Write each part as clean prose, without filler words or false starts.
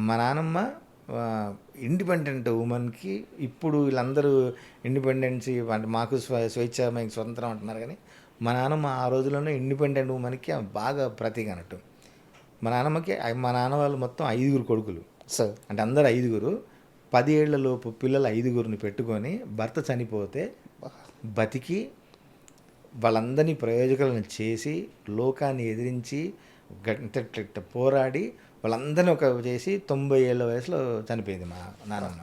మా నానమ్మ ఇండిపెండెంట్ ఉమెన్కి ఇప్పుడు వీళ్ళందరూ ఇండిపెండెన్సీ అంటే మాకు స్వేచ్ఛ మీకు స్వతంత్రం అంటున్నారు, కానీ మా నాన్నమ్మ ఆ రోజుల్లోనే ఇండిపెండెంట్ ఉమెన్కి ఆమె బాగా ప్రతీక అన్నట్టు. మా నాన్నమ్మకి మా నాన్న వాళ్ళు మొత్తం 5 కొడుకులు సార్. అంటే అందరు 5. 10 ఏళ్లలోపు పిల్లలు 5 పెట్టుకొని భర్త చనిపోతే బతికి వాళ్ళందరినీ ప్రయోజకులను చేసి లోకాన్ని ఎదిరించి గంట పోరాడి వాళ్ళందరినీ ఒక చేసి 90 ఏళ్ళ వయసులో చనిపోయింది మా నాన్నమ్మ.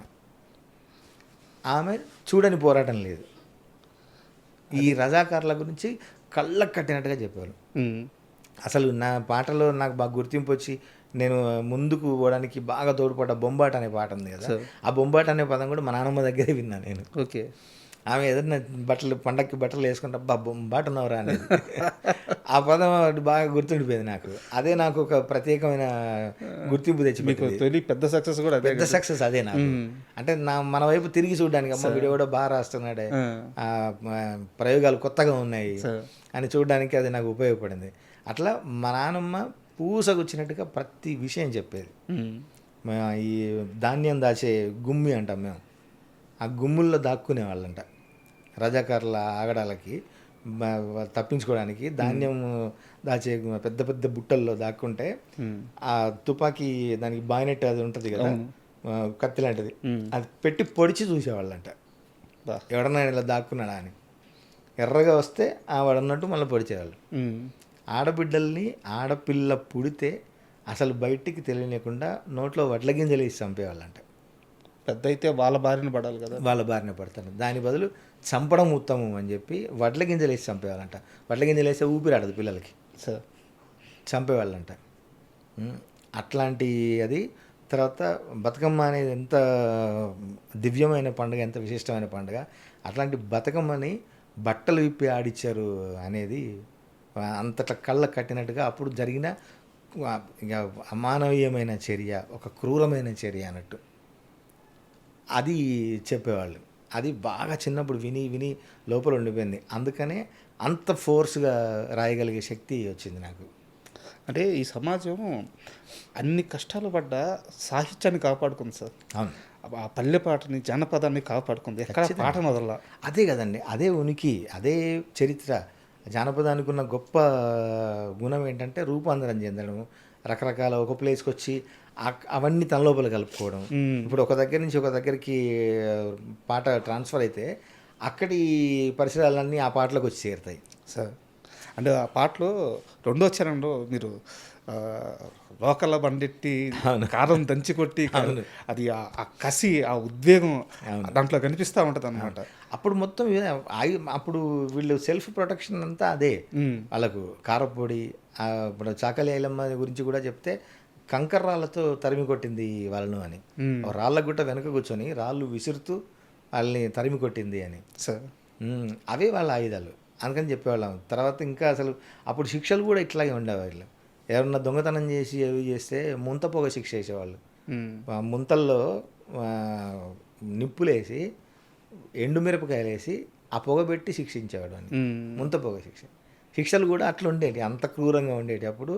ఆమె చూడని పోరాటం లేదు. ఈ రజాకార్ల గురించి కళ్ళకు కట్టినట్టుగా చెప్పారు. అసలు నా పాటలో నాకు బాగా గుర్తింపు వచ్చి నేను ముందుకు పోవడానికి బాగా తోడ్పడ్డ బొంబాట అనే పాట ఉంది కదా, ఆ బొంబాట అనే పదం కూడా మా నాన్నమ్మ దగ్గరే విన్నాను నేను. ఓకే. ఆమె ఏదైనా పండక్కి బట్టలు వేసుకుంటా బొంబాట ఉన్నవరా అనేది ఆ పదం బాగా గుర్తుండిపోయింది నాకు. అదే నాకు ఒక ప్రత్యేకమైన గుర్తింపు తెచ్చి పెద్ద సక్సెస్ కూడా పెద్ద సక్సెస్ అదే నాకు. అంటే మన వైపు తిరిగి చూడడానికి అమ్మ వీడియో కూడా బాగా రాస్తున్నాడే, ప్రయోగాలు కొత్తగా ఉన్నాయి అని చూడడానికి అది నాకు ఉపయోగపడింది. అట్లా మా నాన్నమ్మ పూసగుచ్చినట్టుగా ప్రతి విషయం చెప్పేది. ఈ ధాన్యం దాచే గుమ్మి అంటాం మేము, ఆ గుమ్ముల్లో దాక్కునే వాళ్ళంట. రజాకారుల ఆగడాలకి తప్పించుకోవడానికి ధాన్యం దాచే పెద్ద పెద్ద బుట్టల్లో దాక్కుంటే ఆ తుపాకీ దానికి బాయినెట్ అది ఉంటుంది కదా, కత్తి లాంటిది, అది పెట్టి పొడిచి చూసేవాళ్ళంట ఎవడన్నా ఇలా దాక్కున్నాడా అని. ఎర్రగా వస్తే వాడన్నట్టు మళ్ళీ పొడిచేవాళ్ళు. ఆడబిడ్డల్ని ఆడపిల్ల పుడితే అసలు బయటికి తెలియలేకుండా నోట్లో వడ్ల గింజలు వేసి చంపేవాళ్ళంట. పెద్ద అయితే వాళ్ళ బారిన పడాలి కదా, వాళ్ళ బారిన పడతారు. దాని బదులు చంపడం ఉత్తమం అని చెప్పి వడ్ల గింజలు వేసి చంపేవాళ్ళంట. వడ్ల గింజలు వేస్తే ఊపిరాడదు పిల్లలకి, సార్ చంపేవాళ్ళంట. అట్లాంటి అది. తర్వాత బతుకమ్మ అనేది ఎంత దివ్యమైన పండుగ, ఎంత విశిష్టమైన పండుగ. అట్లాంటి బతుకమ్మని బట్టలు విప్పి ఆడిచ్చారు అనేది అంతట్లా కళ్ళ కట్టినట్టుగా అప్పుడు జరిగిన ఇక అమానవీయమైన చర్య, ఒక క్రూరమైన చర్య అన్నట్టు అది చెప్పేవాళ్ళు. అది బాగా చిన్నప్పుడు విని విని లోపల ఉండిపోయింది. అందుకనే అంత ఫోర్స్గా రాయగలిగే శక్తి వచ్చింది నాకు. అంటే ఈ సమాజం అన్ని కష్టాలు పడ్డ సాహిత్యాన్ని కాపాడుకుంది సార్. అవును, ఆ పల్లె పాటని జానపదాన్ని కాపాడుకుంది. ఎక్కడ పాట మొదల అదే కదండి, అదే ఉనికి, అదే చరిత్ర. జానపదానికి ఉన్న గొప్ప గుణం ఏంటంటే రూపాంతరం చెందడం, రకరకాల ఒక ప్లేస్కి వచ్చి అవన్నీ తన లోపల కలుపుకోవడం. ఇప్పుడు ఒక దగ్గర నుంచి ఒక దగ్గరికి పాట ట్రాన్స్ఫర్ అయితే అక్కడి పరిసరాలన్నీ ఆ పాటలోకి వచ్చి చేరుతాయి సార్. అంటే ఆ పాటలో రెండో చరణంలో మీరు రోకల బండెట్టి కారం దంచి కొట్టి, అది ఆ కసి, ఆ ఉద్వేగం దాంట్లో కనిపిస్తూ ఉంటుంది అన్నమాట. అప్పుడు మొత్తం అప్పుడు వీళ్ళు సెల్ఫ్ ప్రొటెక్షన్ అంతా అదే వాళ్ళకు. కారపొడి, ఇప్పుడు చాకలి ఐలమ్మ గురించి కూడా చెప్తే కంకర రాళ్ళతో తరిమి కొట్టింది వాళ్ళను అని, రాళ్ళ గుట్ట వెనక కూర్చొని రాళ్ళు విసురుతూ వాళ్ళని తరిమి కొట్టింది అని. సార్ అవే వాళ్ళ ఆయుధాలు అందుకని చెప్పేవాళ్ళం. తర్వాత ఇంకా అసలు అప్పుడు శిక్షలు కూడా ఇట్లాగే ఉండేవాళ్ళు. ఎవరన్నా దొంగతనం చేసి అవి చేస్తే ముంత పొగ శిక్ష వేసేవాళ్ళు. ముంతల్లో నిప్పులేసి ఎండుమిరపకాయలు వేసి ఆ పొగ పెట్టి శిక్షించేవాడు అని. ముంత పొగ శిక్షలు కూడా అట్లా ఉండేవి, అంత క్రూరంగా ఉండేవి. అప్పుడు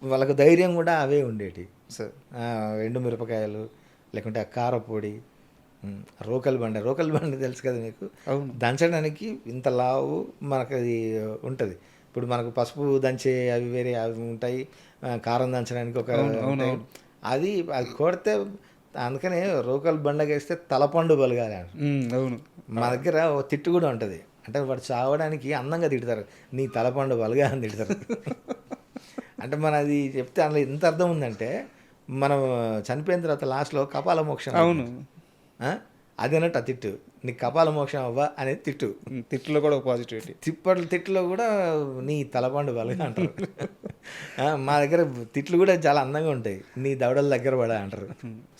వాళ్ళకు ధైర్యం కూడా అవే ఉండేవి. ఎండుమిరపకాయలు, లేకుంటే ఆ కారపొడి, రోకల్ బండ తెలుసు కదా మీకు. దంచడానికి ఇంత లావు మనకు అది ఉంటుంది. ఇప్పుడు మనకు పసుపు దంచే అవి వేరే అవి ఉంటాయి, కారం దంచడానికి ఒక అది కొడితే. అందుకనే రోకల్ బండకేస్తే తలపండు బలగాలి అంట. మా దగ్గర ఓ తిట్టు కూడా ఉంటుంది. అంటే వాడు చావడానికి అందంగా తిడతారు, నీ తలపండు బలగా అని తిడతారు. అంటే మన అది చెప్తే అందులో ఎంత అర్థం ఉందంటే, మనం చనిపోయిన తర్వాత లాస్ట్లో కపాల మోక్షం, అవును అది అన్నట్టు ఆ తిట్టు, నీకు కపాల మోక్షం అవ్వా అనేది తిట్టు. తిట్టులో కూడా పాజిటివిటీ. తిట్టులో కూడా నీ తలపండు బలగా అంటారు. మా దగ్గర తిట్లు కూడా చాలా అందంగా ఉంటాయి, నీ దవడల దగ్గర పడా అంటారు.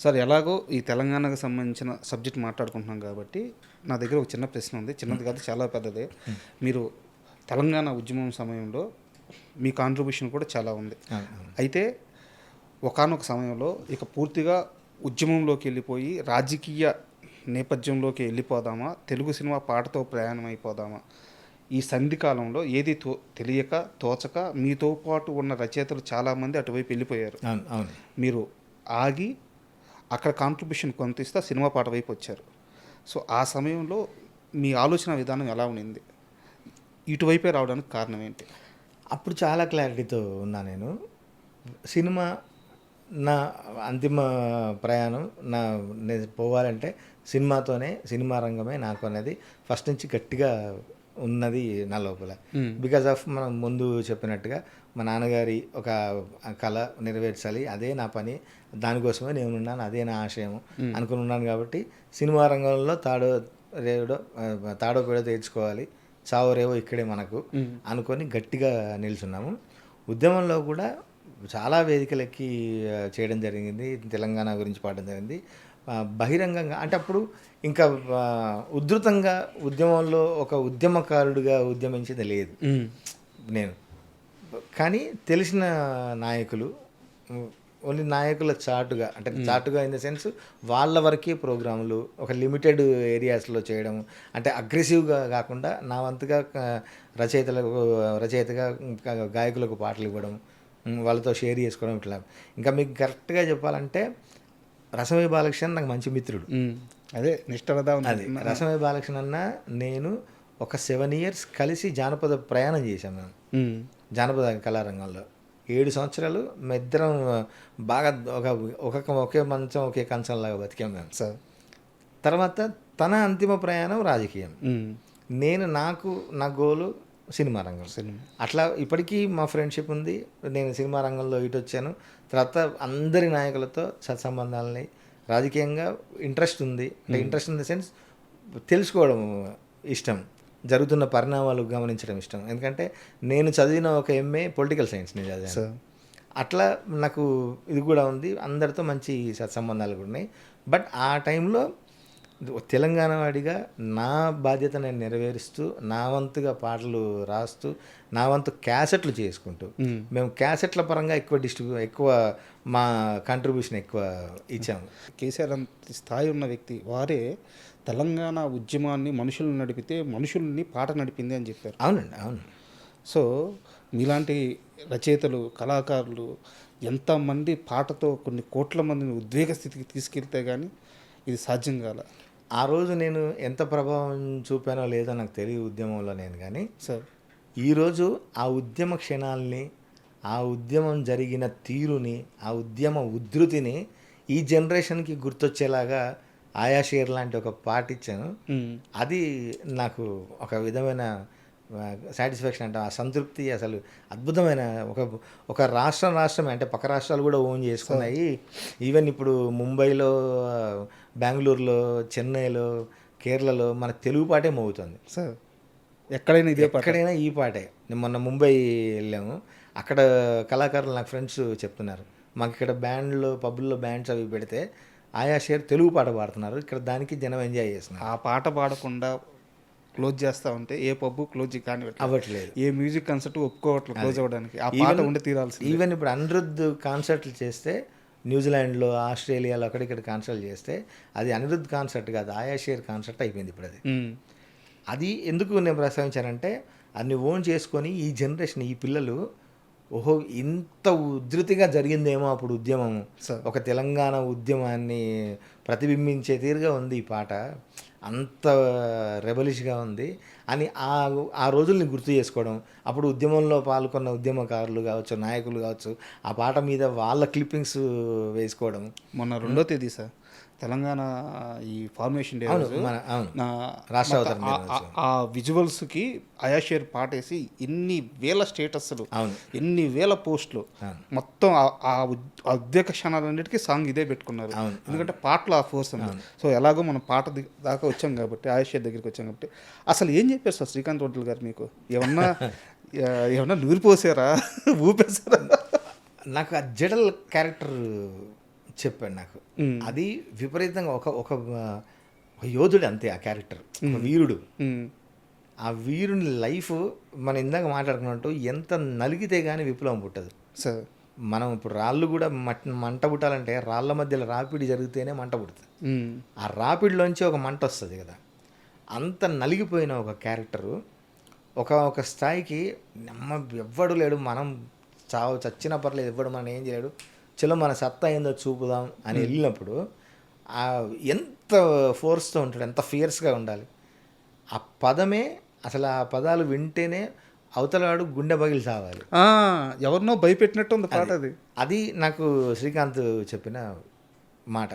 సార్ ఎలాగో ఈ తెలంగాణకు సంబంధించిన సబ్జెక్ట్ మాట్లాడుకుంటున్నాం కాబట్టి నా దగ్గర ఒక చిన్న ప్రశ్న ఉంది. చిన్నది కాదు, చాలా పెద్దదే. మీరు తెలంగాణ ఉద్యమం సమయంలో మీ కాంట్రిబ్యూషన్ కూడా చాలా ఉంది. అయితే ఒకానొక సమయంలో ఇక పూర్తిగా ఉద్యమంలోకి వెళ్ళిపోయి రాజకీయ నేపథ్యంలోకి వెళ్ళిపోదామా, తెలుగు సినిమా పాటతో ప్రయాణం అయిపోదామా, ఈ సంధికాలంలో ఏది తెలియక తోచక మీతో పాటు ఉన్న రచయితలు చాలామంది అటువైపు వెళ్ళిపోయారు. మీరు ఆగి అక్కడ కాంట్రిబ్యూషన్ కొంత ఇస్తే ఆ సినిమా పాట వైపు వచ్చారు. సో ఆ సమయంలో మీ ఆలోచన విధానం ఎలా ఉండింది? ఇటువైపే రావడానికి కారణం ఏంటి? అప్పుడు చాలా క్లారిటీతో ఉన్నా నేను. సినిమా నా అంతిమ ప్రయాణం, నేను పోవాలంటే సినిమాతోనే, సినిమా రంగమే నాకు అనేది ఫస్ట్ నుంచి గట్టిగా ఉన్నది నా లోపల. బికాజ్ ఆఫ్ మనం ముందు చెప్పినట్టుగా మా నాన్నగారి ఒక కళ నెరవేర్చాలి, అదే నా పని, దానికోసమే నేను ఉన్నాను, అదే నా ఆశయం అనుకుని ఉన్నాను. కాబట్టి సినిమా రంగంలో తాడో పేడో తేల్చుకోవాలి, చావో రేవో ఇక్కడే మనకు అనుకొని గట్టిగా నిల్చున్నాము. ఉద్యమంలో కూడా చాలా వేదికలెక్కి చేయడం జరిగింది, తెలంగాణ గురించి పాడడం జరిగింది బహిరంగంగా. అంటే అప్పుడు ఇంకా ఉధృతంగా ఉద్యమంలో ఒక ఉద్యమకారుడిగా ఉద్యమించేది లేదు నేను. కానీ తెలిసిన నాయకులు, ఓన్లీ నాయకుల చాటుగా, అంటే చాటుగా ఇన్ ద సెన్స్ వాళ్ళ వరకే ప్రోగ్రాములు ఒక లిమిటెడ్ ఏరియాస్లో చేయడం, అంటే అగ్రెసివ్గా కాకుండా నా వంతుగా రచయితగా గాయకులకు పాటలు ఇవ్వడం, వాళ్ళతో షేర్ చేసుకోవడం. ఇట్లా ఇంకా మీకు కరెక్ట్గా చెప్పాలంటే రసమై బాలకృష్ణ నాకు మంచి మిత్రుడు. అదే నిష్ఠరదా అది రసమై బాలకృష్ణ అన్న నేను ఒక 7 years కలిసి జానపద ప్రయాణం చేశాం మేము. జానపద కళారంగంలో 7 సంవత్సరాలు మా ఇద్దరం బాగా ఒకే మంచం ఒకే కంచంలాగా బతికాం మేము సార్. తర్వాత తన అంతిమ ప్రయాణం రాజకీయం, నేను నా గోలు సినిమా రంగం. అట్లా ఇప్పటికీ మా ఫ్రెండ్షిప్ ఉంది. నేను సినిమా రంగంలో ఇటు వచ్చాను, తర్వాత అందరి నాయకులతో సత్సంబంధాలని, రాజకీయంగా ఇంట్రెస్ట్ ఉంది. అంటే ఇంట్రెస్ట్ ఇన్ ద సెన్స్ తెలుసుకోవడం ఇష్టం, జరుగుతున్న పరిణామాలు గమనించడం ఇష్టం. ఎందుకంటే నేను చదివిన ఒక MA పొలిటికల్ సైన్స్ నేను చదివాను. అట్లా నాకు ఇది కూడా ఉంది, అందరితో మంచి సత్సంబంధాలు కూడా ఉన్నాయి. బట్ ఆ టైంలో తెలంగాణ వాడిగా నా బాధ్యత నేను నెరవేరుస్తూ, నా వంతుగా పాటలు రాస్తూ, నా వంతు క్యాసెట్లు చేసుకుంటూ, మేము క్యాసెట్ల పరంగా ఎక్కువ మా కాంట్రిబ్యూషన్ ఎక్కువ ఇచ్చాము. కేసీఆర్ అంత స్థాయి ఉన్న వ్యక్తి వారే తెలంగాణ ఉద్యమాన్ని మనుషులను నడిపితే మనుషుల్ని పాట నడిపింది అని చెప్పారు. అవునండి, అవును. సో మీలాంటి రచయితలు, కళాకారులు ఎంతమంది పాటతో కొన్ని కోట్ల మందిని ఉద్వేగ స్థితికి తీసుకెళ్తే కానీ ఇది సాధ్యం కాల. ఆ రోజు నేను ఎంత ప్రభావం చూపానో లేదో నాకు తెలియదు ఉద్యమంలో నేను, కానీ సార్ ఈరోజు ఆ ఉద్యమ క్షణాలని, ఆ ఉద్యమం జరిగిన తీరుని, ఆ ఉద్యమ ఉధృతిని ఈ జనరేషన్కి గుర్తొచ్చేలాగా ఆయా షేర్ లాంటి ఒక పాట ఇచ్చాను. అది నాకు ఒక విధమైన సాటిస్ఫాక్షన్, అంటే ఆ సంతృప్తి అసలు అద్భుతమైన. ఒక రాష్ట్రమే, అంటే పక్క రాష్ట్రాలు కూడా ఓన్ చేసుకున్నాయి. ఈవెన్ ఇప్పుడు ముంబైలో, బెంగళూరులో, చెన్నైలో, కేరళలో మన తెలుగు పాటే మోగుతుంది సార్. ఎక్కడైనా ఈ పాటే. నేను మొన్న ముంబై వెళ్ళాము, అక్కడ కళాకారులు నాకు ఫ్రెండ్స్ చెప్తున్నారు, మాకు ఇక్కడ బ్యాండ్లో పబ్బుల్లో బ్యాండ్స్ అవి పెడితే ఆయా షేర్ తెలుగు పాట పాడుతున్నారు, ఇక్కడ దానికి జనం ఎంజాయ్ చేస్తున్నారు. ఆ పాట పాడకుండా క్లోజ్ చేస్తూ ఉంటే ఏ పబ్బు క్లోజ్ కానీ అవ్వట్లేదు, ఏ మ్యూజిక్ కాన్సర్ట్ ఒప్పుకోవట్లేదు క్లోజ్ అవ్వడానికి. ఆ పాట ఉండి తీరాల్సి. ఈవెన్ ఇప్పుడు అనిరుద్ధ్ కాన్సర్ట్లు చేస్తే న్యూజిలాండ్లో, ఆస్ట్రేలియాలో అక్కడిక్కడ కాన్సర్ట్లు చేస్తే అది అనిరుద్ధ్ కాన్సర్ట్ కాదు, ఆయా షేర్ కాన్సర్ట్ అయిపోయింది ఇప్పుడు. అది ఎందుకు నేను ప్రస్తావించానంటే, అన్ని ఓన్ చేసుకొని ఈ జనరేషన్, ఈ పిల్లలు ఓహో ఇంత ఉధృతిగా జరిగిందేమో అప్పుడు ఉద్యమము, ఒక తెలంగాణ ఉద్యమాన్ని ప్రతిబింబించే తీరుగా ఉంది ఈ పాట, అంత రెబలిష్గా ఉంది అని ఆ రోజుల్ని గుర్తు చేసుకోవడం. అప్పుడు ఉద్యమంలో పాల్గొన్న ఉద్యమకారులు కావచ్చు, నాయకులు కావచ్చు, ఆ పాట మీద వాళ్ళ క్లిప్పింగ్స్ వేసుకోవడం. మొన్న 2వ తేదీ సార్ తెలంగాణ ఈ ఫార్మేషన్ డే రాష్ట్ర ఆ విజువల్స్కి అయాషేర్ పాటేసి ఎన్ని వేల స్టేటస్లు, ఎన్ని వేల పోస్టులు, మొత్తం ఆ ఉద్వేగ క్షణాలన్నిటికీ సాంగ్ ఇదే పెట్టుకున్నారు. ఎందుకంటే పాటలో ఆ ఫోర్స్ ఉంది. సో ఎలాగో మనం పాట దాకా వచ్చాం కాబట్టి, అయాషేర్ దగ్గరికి వచ్చాం కాబట్టి, అసలు ఏం చెప్పారు సార్ శ్రీకాంత్ వడ్డల్ గారు మీకు? ఏమన్నా నూరిపోసారా, ఊపేశారా? నాకు ఆ జడల్ క్యారెక్టర్ చెప్పాడు నాకు. అది విపరీతంగా ఒక యోధుడు అంతే ఆ క్యారెక్టర్, వీరుడు. ఆ వీరుని లైఫ్ మనం ఇందాక మాట్లాడుకున్నట్టు ఎంత నలిగితే కానీ విప్లవం పుట్టదు సార్. మనం ఇప్పుడు రాళ్ళు కూడా మంట పుట్టాలంటే రాళ్ళ మధ్యలో రాపిడి జరిగితేనే మంట పుడుతుంది. ఆ రాపిడిలోంచి ఒక మంట వస్తుంది కదా. అంత నలిగిపోయిన ఒక క్యారెక్టరు ఒక స్థాయికి ఎవ్వడు లేడు, మనం చచ్చినా పర్లేదు, ఎవ్వడు మనం ఏం చేయలేడు, చలో మన సత్తా ఏందో చూపుదాం అని వెళ్ళినప్పుడు ఎంత ఫోర్స్తో ఉంటాడు, ఎంత ఫియర్స్గా ఉండాలి. ఆ పదమే అసలు ఆ పదాలు వింటేనే అవతలవాడు గుండె పగిలి సావాలి. ఎవరినో భయపెట్టినట్టు ఉంది పాట అది. అది నాకు శ్రీకాంత్ చెప్పిన మాట.